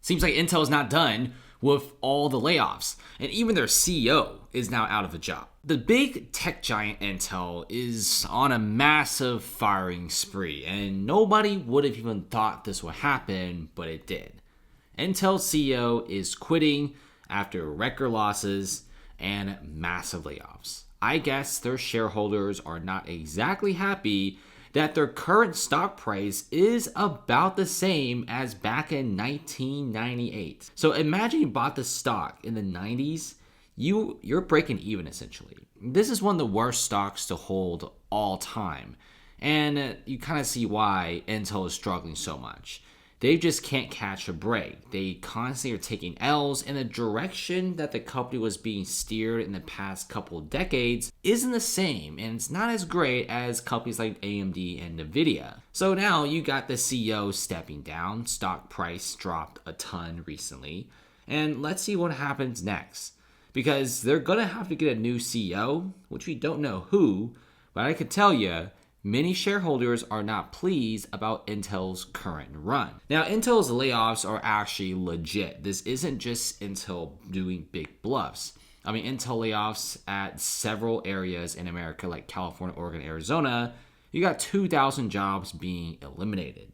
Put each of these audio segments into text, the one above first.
Seems like Intel is not done with all the layoffs, and even their CEO is now out of a job. The big tech giant Intel is on a massive firing spree, and nobody would have even thought this would happen, but it did. Intel's CEO is quitting after record losses and massive layoffs. I guess their shareholders are not exactly happy that their current stock price is about the same as back in 1998. So imagine you bought the stock in the 90s, you're breaking even essentially. This is one of the worst stocks to hold all time. And you kind of see why Intel is struggling so much. They just can't catch a break. They constantly are taking L's, and the direction that the company was being steered in the past couple of decades isn't the same, and it's not as great as companies like AMD and Nvidia. So now you got the CEO stepping down, stock price dropped a ton recently, and let's see what happens next. Because they're going to have to get a new CEO, which we don't know who, but I could tell you, many shareholders are not pleased about Intel's current run. Now, Intel's layoffs are actually legit. This isn't just Intel doing big bluffs. I mean, Intel layoffs at several areas in America like California, Oregon, Arizona, you got 2,000 jobs being eliminated.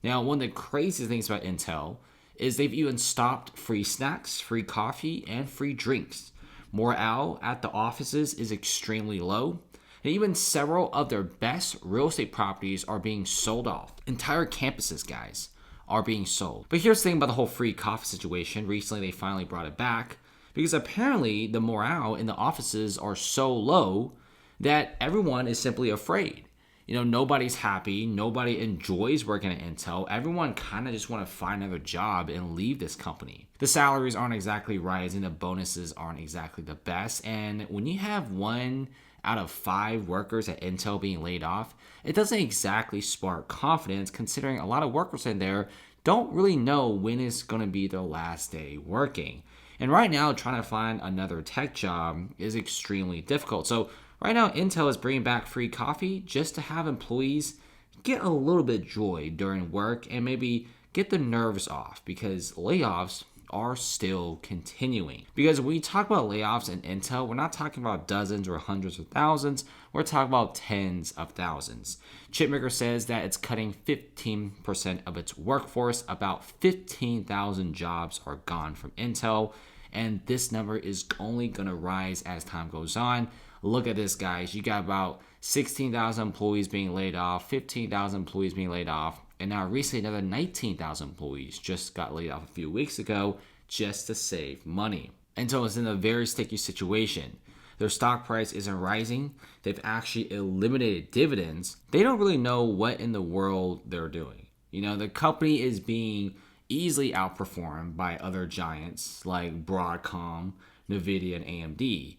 Now, one of the craziest things about Intel is they've even stopped free snacks, free coffee, and free drinks. Morale at the offices is extremely low. And even several of their best real estate properties are being sold off. Entire campuses, guys, are being sold. But here's the thing about the whole free coffee situation. Recently, they finally brought it back because apparently the morale in the offices are so low that everyone is simply afraid. You know, nobody's happy. Nobody enjoys working at Intel. Everyone kind of just want to find another job and leave this company. The salaries aren't exactly rising. The bonuses aren't exactly the best. And when you have 1 out of 5 workers at Intel being laid off, it doesn't exactly spark confidence, considering a lot of workers in there don't really know when it's going to be their last day working. And right now, trying to find another tech job is extremely difficult. So right now, Intel is bringing back free coffee just to have employees get a little bit of joy during work and maybe get the nerves off, because layoffs are still continuing. Because when we talk about layoffs in Intel, we're not talking about dozens or hundreds of thousands, we're talking about tens of thousands. Chipmaker says that it's cutting 15% of its workforce. About 15,000 jobs are gone from Intel, and this number is only going to rise as time goes on. Look at this, guys. You got about 16,000 employees being laid off, 15,000 employees being laid off, and now recently another 19,000 employees just got laid off a few weeks ago just to save money. Intel is in a very sticky situation. Their stock price isn't rising. They've actually eliminated dividends. They don't really know what in the world they're doing. You know, the company is being easily outperformed by other giants like Broadcom, Nvidia, and AMD.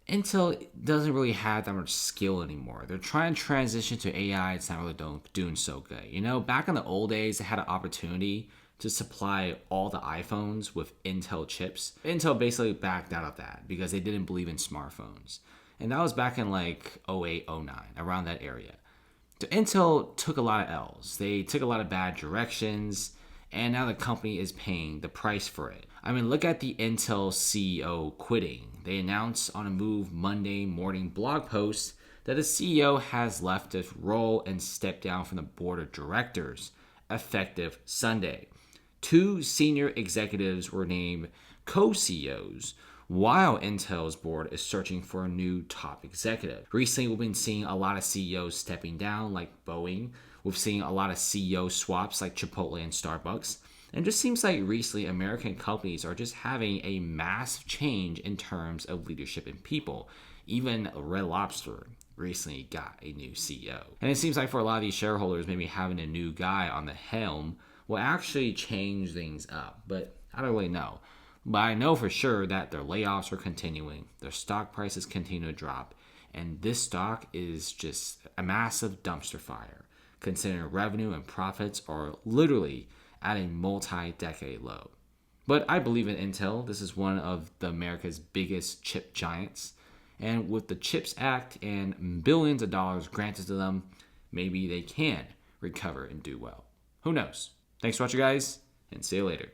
Intel doesn't really have that much skill anymore. They're trying to transition to AI. It's not really doing so good. You know, back in the old days, they had an opportunity to supply all the iPhones with Intel chips. Intel basically backed out of that because they didn't believe in smartphones. And that was back in like 08, 09, around that area. So Intel took a lot of L's. They took a lot of bad directions, and now the company is paying the price for it. I mean, look at the Intel CEO quitting. They announced on a Move Monday morning blog post that the CEO has left his role and stepped down from the board of directors, effective Sunday. 2 senior executives were named co-CEOs, while Intel's board is searching for a new top executive. Recently, we've been seeing a lot of CEOs stepping down, like Boeing. We've seen a lot of CEO swaps, like Chipotle and Starbucks. And it just seems like recently American companies are just having a massive change in terms of leadership and people. Even Red Lobster recently got a new CEO. And it seems like for a lot of these shareholders, maybe having a new guy on the helm will actually change things up. But I don't really know. But I know for sure that their layoffs are continuing, their stock prices continue to drop, and this stock is just a massive dumpster fire, considering revenue and profits are literally at a multi-decade low. But I believe in Intel. This is one of America's biggest chip giants. And with the CHIPS Act and billions of dollars granted to them, maybe they can recover and do well. Who knows? Thanks for watching, guys, and see you later.